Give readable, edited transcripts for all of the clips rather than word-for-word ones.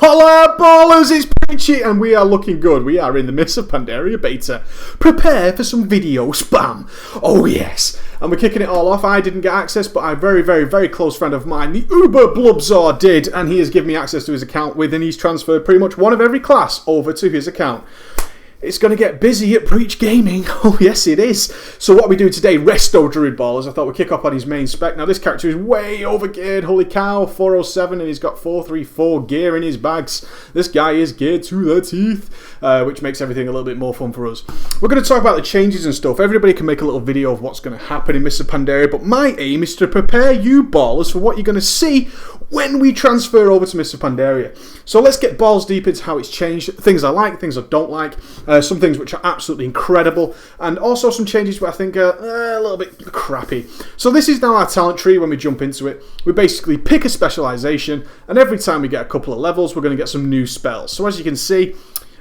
Hola ballers, it's Preachy and we are looking good. We are in the midst of Pandaria beta. Prepare for some video spam. Oh yes. And we're kicking it all off. I didn't get access, but a very close friend of mine, the Uber Blubzor, did, and he has given me access to his account with, and he's transferred pretty much one of every class over to his account. It's going to get busy at Preach Gaming. Oh, yes, it is. So what we do today, Resto Druid ballers. I thought we'd kick off on his main spec. Now, this character is way overgeared. Holy cow, 407, and he's got 434 gear in his bags. This guy is geared to the teeth, which makes everything a little bit more fun for us. We're going to talk about the changes and stuff. Everybody can make a little video of what's going to happen in Mr. Pandaria, but my aim is to prepare you ballers for what you're going to see when we transfer over to Mr. Pandaria. So let's get balls deep into how it's changed. Things I like, things I don't like. Some things which are absolutely incredible, and also some changes which I think are a little bit crappy. So this is now our talent tree. When we jump into it, we basically pick a specialization, and every time we get a couple of levels, we're going to get some new spells. So as you can see,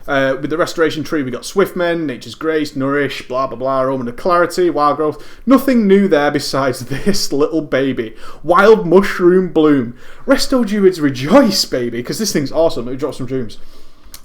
with the restoration tree, we got Swiftmen, Nature's Grace, Nourish, blah blah blah, Omen of Clarity, Wild Growth. Nothing new there besides this little baby, Wild Mushroom Bloom. Resto Druids rejoice, baby, because this thing's awesome. Let me drop some dreams.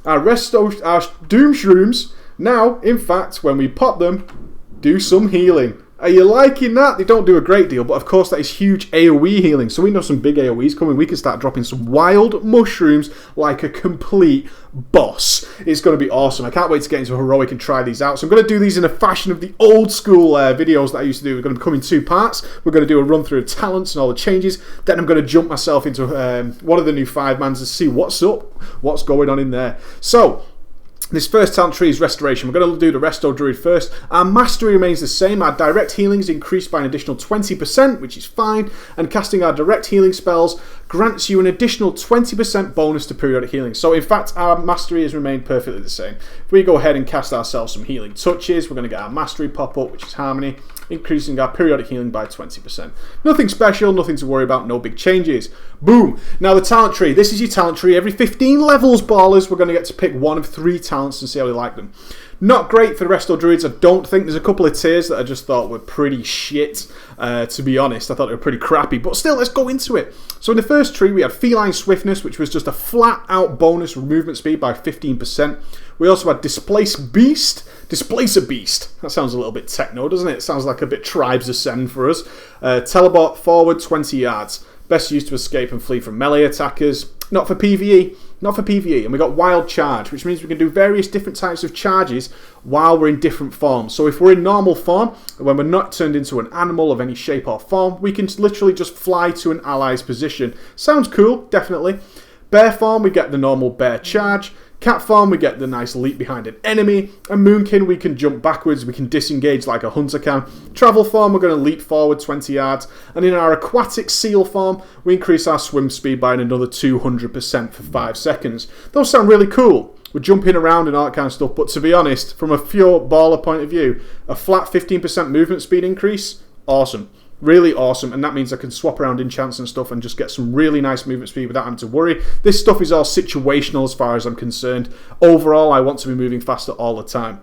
Our Doom Shrooms now, in fact, when we pop them, do some healing. Are you liking that? They don't do a great deal, but of course that is huge AoE healing. So we know some big AoEs coming. We can start dropping some wild mushrooms like a complete boss. It's going to be awesome. I can't wait to get into Heroic and try these out. So I'm going to do these in a fashion of the old school videos that I used to do. We're going to come in two parts. We're going to do a run through of talents and all the changes. Then I'm going to jump myself into one of the new 5-mans to see what's up, what's going on in there. So this first talent tree is Restoration. We're going to do the Resto Druid first. Our Mastery remains the same. Our Direct Healing is increased by an additional 20%, which is fine. And casting our Direct Healing spells grants you an additional 20% bonus to periodic healing. So in fact, our Mastery has remained perfectly the same. If we go ahead and cast ourselves some Healing Touches, we're going to get our Mastery pop up, which is Harmony, increasing our periodic healing by 20%. Nothing special, nothing to worry about, no big changes. Boom! Now the talent tree. This is your talent tree. Every 15 levels, ballers, we're going to get to pick one of 3 talents and see how we like them. Not great for the Resto Druids, I don't think. There's a couple of tiers that I just thought were pretty shit, to be honest. I thought they were pretty crappy, but still, let's go into it. So in the first tree, we had Feline Swiftness, which was just a flat-out bonus movement speed by 15%. We also had Displace a Beast. That sounds a little bit techno, doesn't it? It sounds like a bit Tribes Ascend for us. Teleport forward 20 yards. Best used to escape and flee from melee attackers. Not for PvE. And we got Wild Charge, which means we can do various different types of charges while we're in different forms. So if we're in normal form, when we're not turned into an animal of any shape or form, we can literally just fly to an ally's position. Sounds cool, definitely. Bear form, we get the normal bear charge. Cat form, we get the nice leap behind an enemy. And Moonkin, we can jump backwards, we can disengage like a hunter can. Travel form, we're going to leap forward 20 yards. And in our aquatic seal form, we increase our swim speed by another 200% for 5 seconds. Those sound really cool. We're jumping around and all that kind of stuff, but to be honest, from a pure baller point of view, a flat 15% movement speed increase, awesome. Really awesome, and that means I can swap around enchants and stuff and just get some really nice movement speed without having to worry. This stuff is all situational as far as I'm concerned. Overall, I want to be moving faster all the time.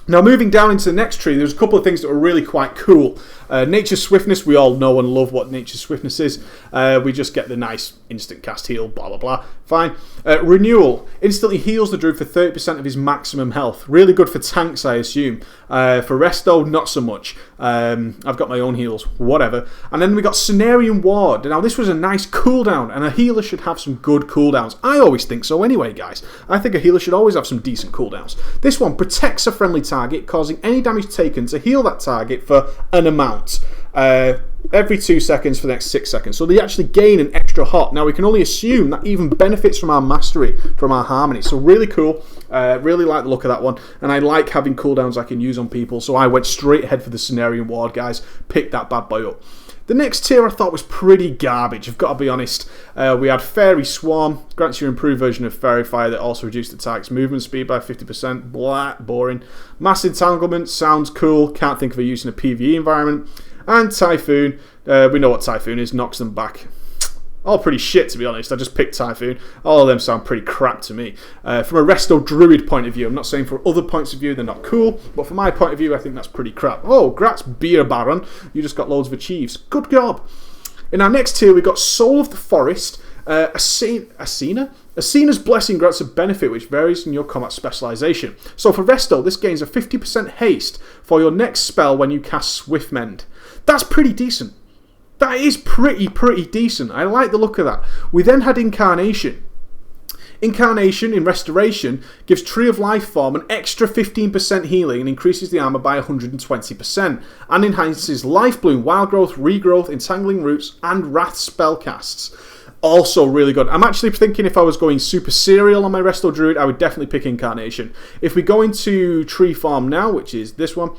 Now, moving down into the next tree, there's a couple of things that are really quite cool. Nature's Swiftness, we all know and love what Nature's Swiftness is. We just get the nice instant cast heal, blah, blah, blah. Fine. Renewal, instantly heals the Druid for 30% of his maximum health. Really good for tanks, I assume. For Resto, not so much. I've got my own heals, whatever. And then we got Cenarian Ward. Now, this was a nice cooldown, and a healer should have some good cooldowns. I always think so anyway, guys. I think a healer should always have some decent cooldowns. This one protects a friendly target, causing any damage taken to heal that target for an amount. Every 2 seconds for the next 6 seconds. So they actually gain an extra hot. Now we can only assume that even benefits from our Mastery, from our Harmony. So really cool. Really like the look of that one. And I like having cooldowns I can use on people. So I went straight ahead for the Cenarian Ward, guys. Picked that bad boy up. The next tier I thought was pretty garbage, I've got to be honest. We had Fairy Swarm, grants you an improved version of Fairy Fire that also reduced the target's movement speed by 50%. Blah, boring. Mass Entanglement, sounds cool, can't think of a use in a PvE environment. And Typhoon, we know what Typhoon is, knocks them back. All pretty shit, to be honest. I just picked Typhoon. All of them sound pretty crap to me. From a Resto Druid point of view, I'm not saying for other points of view they're not cool, but from my point of view, I think that's pretty crap. Oh, Gratz Beer Baron. You just got loads of achieves. Good job. In our next tier, we've got Soul of the Forest, Asina, Asena's Blessing grants a benefit which varies in your combat specialization. So for Resto, this gains a 50% haste for your next spell when you cast Swift Mend. That's pretty decent. That is pretty decent. I like the look of that. We then had Incarnation. Incarnation in Restoration gives Tree of Life form an extra 15% healing and increases the armor by 120%, and enhances Life Bloom, Wild Growth, Regrowth, Entangling Roots, and Wrath spellcasts. Also really good. I'm actually thinking if I was going super serial on my Resto Druid, I would definitely pick Incarnation. If we go into Tree Farm now, which is this one,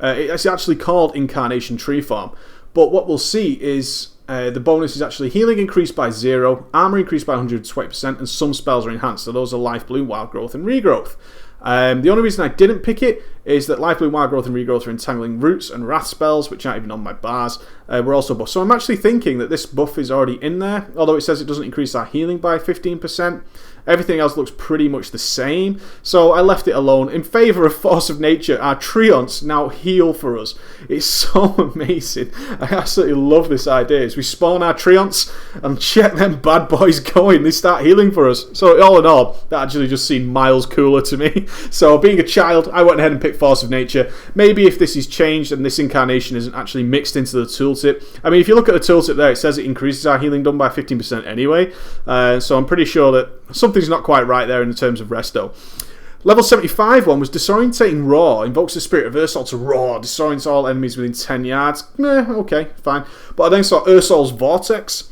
it's actually called Incarnation Tree Farm. But what we'll see is the bonus is actually healing increased by 0, armor increased by 120%, and some spells are enhanced. So those are Life Bloom, Wild Growth, and Regrowth. The only reason I didn't pick it is that Life Bloom, Wild Growth, and Regrowth are Entangling Roots and Wrath spells, which aren't even on my bars. We're also buffed. So I'm actually thinking that this buff is already in there, although it says it doesn't increase our healing by 15%. Everything else looks pretty much the same, so I left it alone. In favour of Force of Nature, our Treants now heal for us. It's so amazing. I absolutely love this idea. As we spawn our Treants and check them bad boys going, they start healing for us. So all in all, that actually just seemed miles cooler to me. So being a child, I went ahead and picked Force of Nature. Maybe if this is changed and this Incarnation isn't actually mixed into the tooltip. I mean, if you look at the tooltip there, it says it increases our healing done by 15% anyway. So I'm pretty sure that something's not quite right there in terms of Resto. Level 75 one was Disorientating Roar. Invokes the spirit of Ursol to roar. Disorients all enemies within 10 yards. Okay, fine. But I then saw Ursol's Vortex.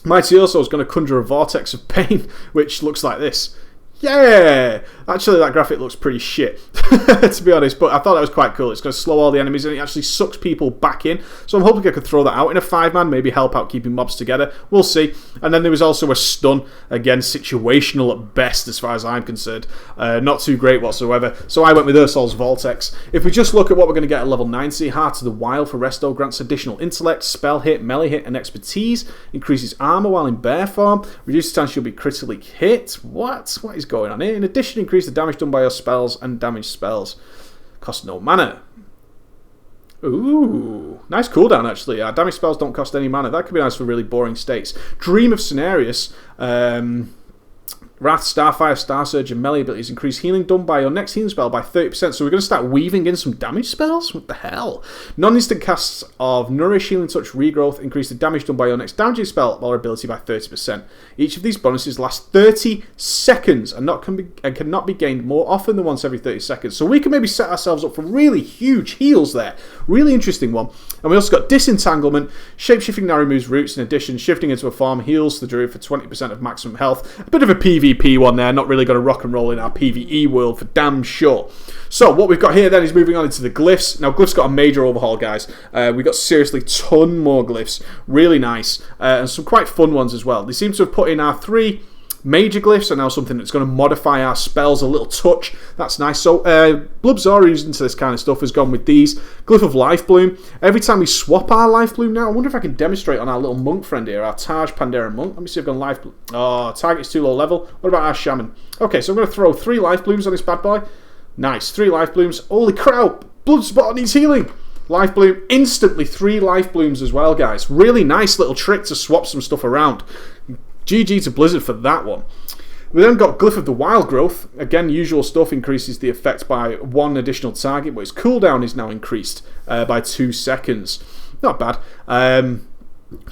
Mighty Ursol's going to conjure a vortex of pain, which looks like this. Yeah! Actually, that graphic looks pretty shit, to be honest, but I thought that was quite cool. It's going to slow all the enemies, and it actually sucks people back in, so I'm hoping I could throw that out in a 5-man, maybe help out keeping mobs together. We'll see. And then there was also a stun, again, situational at best, as far as I'm concerned. Not too great whatsoever, so I went with Ursol's Vortex. If we just look at what we're going to get at level 90, Heart of the Wild for Resto grants additional intellect, spell hit, melee hit, and expertise, increases armor while in bear form, reduces the chance you'll be critically hit. What is going on here? In addition, increase the damage done by your spells, and damage spells cost no mana. Ooh, nice cooldown actually. Damage spells don't cost any mana. That could be nice for really boring states. Dream of Cenarius. Wrath, Starfire, Star Surge, and melee abilities increase healing done by your next healing spell by 30%. So we're going to start weaving in some damage spells? What the hell? Non-instant casts of Nourish, Healing Touch, Regrowth increase the damage done by your next damaging spell or ability by 30%. Each of these bonuses lasts 30 seconds and cannot be gained more often than once every 30 seconds. So we can maybe set ourselves up for really huge heals there. Really interesting one. And we also got Disentanglement, Shapeshifting now removes roots. In addition, shifting into a form heals the druid for 20% of maximum health. A bit of a PvP one there, not really going to rock and roll in our PvE world for damn sure. So what we've got here then is moving on into the glyphs. Now glyphs got a major overhaul, guys. We got seriously ton more glyphs. Really nice. And some quite fun ones as well. They seem to have put in our 3 major glyphs are now something that's going to modify our spells a little touch. That's nice. So Blubzora, who's into this kind of stuff, has gone with these. Glyph of Life Bloom. Every time we swap our Life Bloom now, I wonder if I can demonstrate on our little monk friend here, our Taj Pandaria monk. Let me see if I've gone Life Bloom. Oh, target's too low level. What about our Shaman? Okay, so I'm going to throw 3 Life Blooms on this bad boy. Nice, 3 Life Blooms. Holy crap, Bloodspot needs healing. Life Bloom, instantly 3 Life Blooms as well, guys. Really nice little trick to swap some stuff around. GG to Blizzard for that one. We then got Glyph of the Wild Growth. Again, usual stuff, increases the effect by 1 additional target, but its cooldown is now increased by 2 seconds. Not bad.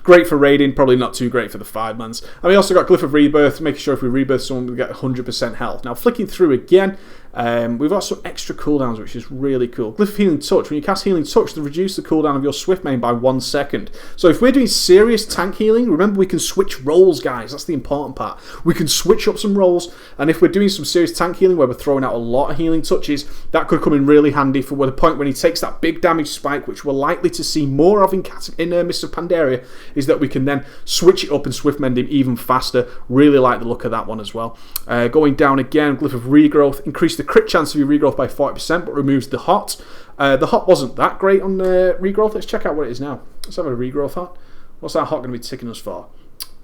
Great for raiding, probably not too great for the 5-mans. And we also got Glyph of Rebirth, making sure if we rebirth someone we get 100% health. Now flicking through again, we've got some extra cooldowns, which is really cool. Glyph of Healing Touch. When you cast Healing Touch, they reduce the cooldown of your Swift main by 1 second. So if we're doing serious tank healing, remember we can switch roles, guys. That's the important part. We can switch up some roles, and if we're doing some serious tank healing where we're throwing out a lot of healing touches, that could come in really handy for the point when he takes that big damage spike, which we're likely to see more of in Mists of Pandaria, is that we can then switch it up and Swift mend him even faster. Really like the look of that one as well. Going down again, Glyph of Regrowth. Increase the crit chance of your regrowth by 40%, but removes the hot. The hot wasn't that great on regrowth. Let's check out what it is now. Let's have a regrowth hot. What's that hot going to be ticking us for?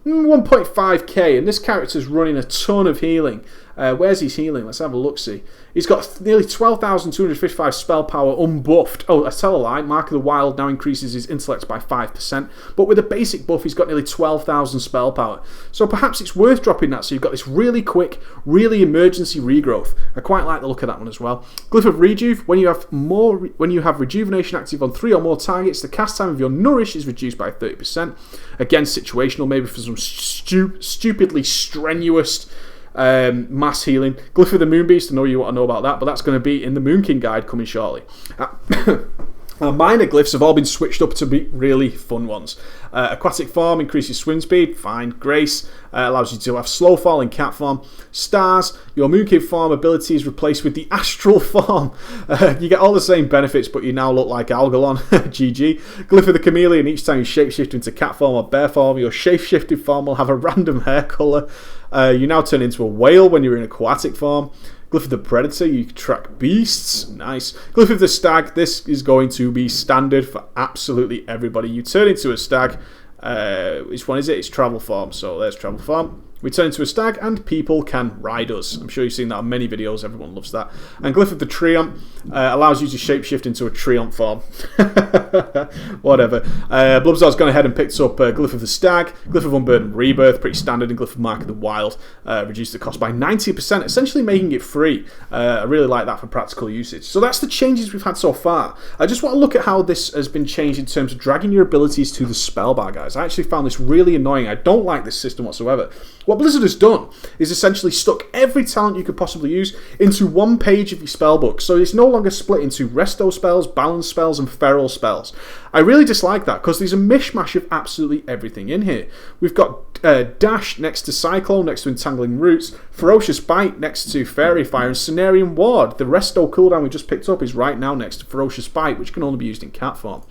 1.5k, and this character's running a ton of healing. Where's his healing? Let's have a look-see. He's got nearly 12,255 spell power unbuffed. Oh, I tell a lie. Mark of the Wild now increases his intellect by 5%. But with a basic buff, he's got nearly 12,000 spell power. So perhaps it's worth dropping that. So you've got this really quick, really emergency regrowth. I quite like the look of that one as well. Glyph of Rejuve. When you have Rejuvenation active on 3 or more targets, the cast time of your Nourish is reduced by 30%. Again, situational, maybe for some stupidly strenuous mass healing. Glyph of the Moonbeast, I know you want to know about that, but that's going to be in the Moon King guide coming shortly. Minor glyphs have all been switched up to be really fun ones. Aquatic form increases swim speed, fine. Grace allows you to have slow fall in cat form. Stars, your Moon King form ability is replaced with the astral form. You get all the same benefits, but you now look like Algalon. GG. Glyph of the Chameleon, each time you shapeshift into cat form or bear form, your shapeshifted form will have a random hair colour. You now turn into a whale when you're in aquatic form. Glyph of the Predator, you track beasts. Nice. Glyph of the Stag, this is going to be standard for absolutely everybody. You turn into a stag. Which one is it? It's travel form. So there's travel form. We turn into a stag and people can ride us. I'm sure you've seen that on many videos. Everyone loves that. And Glyph of the Treant allows you to shapeshift into a Treant form. Whatever. Blubzard's gone ahead and picked up Glyph of the Stag, Glyph of Unburdened Rebirth, pretty standard, and Glyph of Mark of the Wild. Reduced the cost by 90%, essentially making it free. I really like that for practical usage. So that's the changes we've had so far. I just want to look at how this has been changed in terms of dragging your abilities to the spell bar, guys. I actually found this really annoying. I don't like this system whatsoever. What Blizzard has done is essentially stuck every talent you could possibly use into one page of your spellbook. So it's no longer split into resto spells, balance spells, and feral spells. I really dislike that because there's a mishmash of absolutely everything in here. We've got Dash next to Cyclone, next to Entangling Roots, Ferocious Bite next to Fairy Fire, and Cenarian Ward. The resto cooldown we just picked up is right now next to Ferocious Bite, which can only be used in cat form.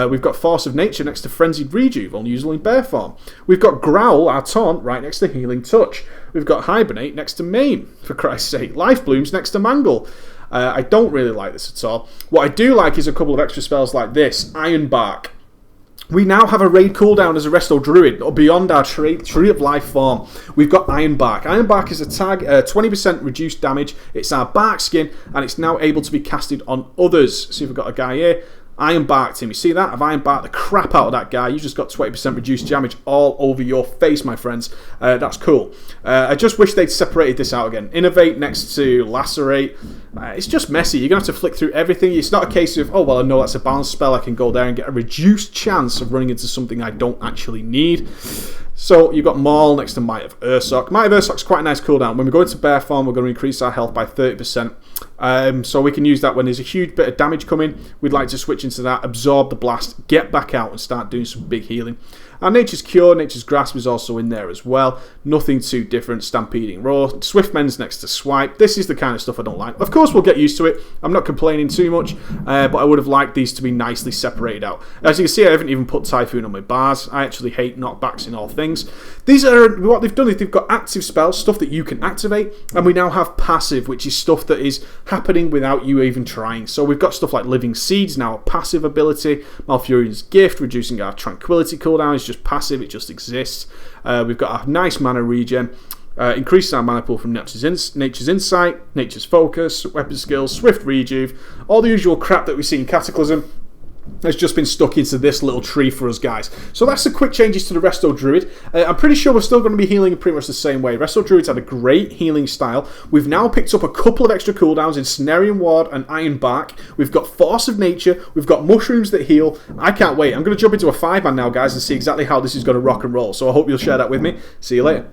We've got Force of Nature next to Frenzied Rejuve, only usable in bear form. We've got Growl, our taunt, right next to Healing Touch. We've got Hibernate next to Maim, for Christ's sake. Life Blooms next to Mangle. I don't really like this at all. What I do like is a couple of extra spells like this. Iron Bark. We now have a raid cooldown as a Resto Druid, or beyond our Tree of Life form. We've got Iron Bark. Iron Bark is a tag, 20% reduced damage. It's our bark skin, and it's now able to be casted on others. See if we've got a guy here. Iron Barked him. You see that? I've Iron Barked the crap out of that guy. You just got 20% reduced damage all over your face, my friends. That's cool. I just wish they'd separated this out again. Innovate next to Lacerate. It's just messy. You're going to have to flick through everything. It's not a case of, oh, well, I know that's a balance spell. I can go there and get a reduced chance of running into something I don't actually need. So you've got Maul next to Might of Ursoc. Might of Ursoc's quite a nice cooldown. When we go into bear form, we're going to increase our health by 30%. So we can use that when there's a huge bit of damage coming. We'd like to switch into that, absorb the blast, get back out and start doing some big healing. Our Nature's Cure, Nature's Grasp is also in there as well. Nothing too different. Stampeding Roar. Swift Mends next to Swipe. This is the kind of stuff I don't like. Of course, we'll get used to it. I'm not complaining too much, but I would have liked these to be nicely separated out. As you can see, I haven't even put Typhoon on my bars. I actually hate knockbacks in all things. These are what they've done is they've got active spells, stuff that you can activate, and we now have passive, which is stuff that is happening without you even trying. So we've got stuff like Living Seeds, now a passive ability. Malfurion's Gift, reducing our Tranquility cooldown, is just passive, it just exists. We've got a nice mana regen. Increases our mana pool from Nature's Insight, Nature's Focus, Weapon Skills, Swift Rejuve, all the usual crap that we see in Cataclysm has just been stuck into this little tree for us guys. So that's the quick changes to the Resto Druid. I'm pretty sure we're still going to be healing in pretty much the same way. Resto Druid's had a great healing style. We've now picked up a couple of extra cooldowns in Cenarian Ward and Iron Bark. We've got Force of Nature. We've got Mushrooms that heal. I can't wait. I'm going to jump into a 5-man now, guys, and see exactly how this is going to rock and roll. So I hope you'll share that with me. See you later.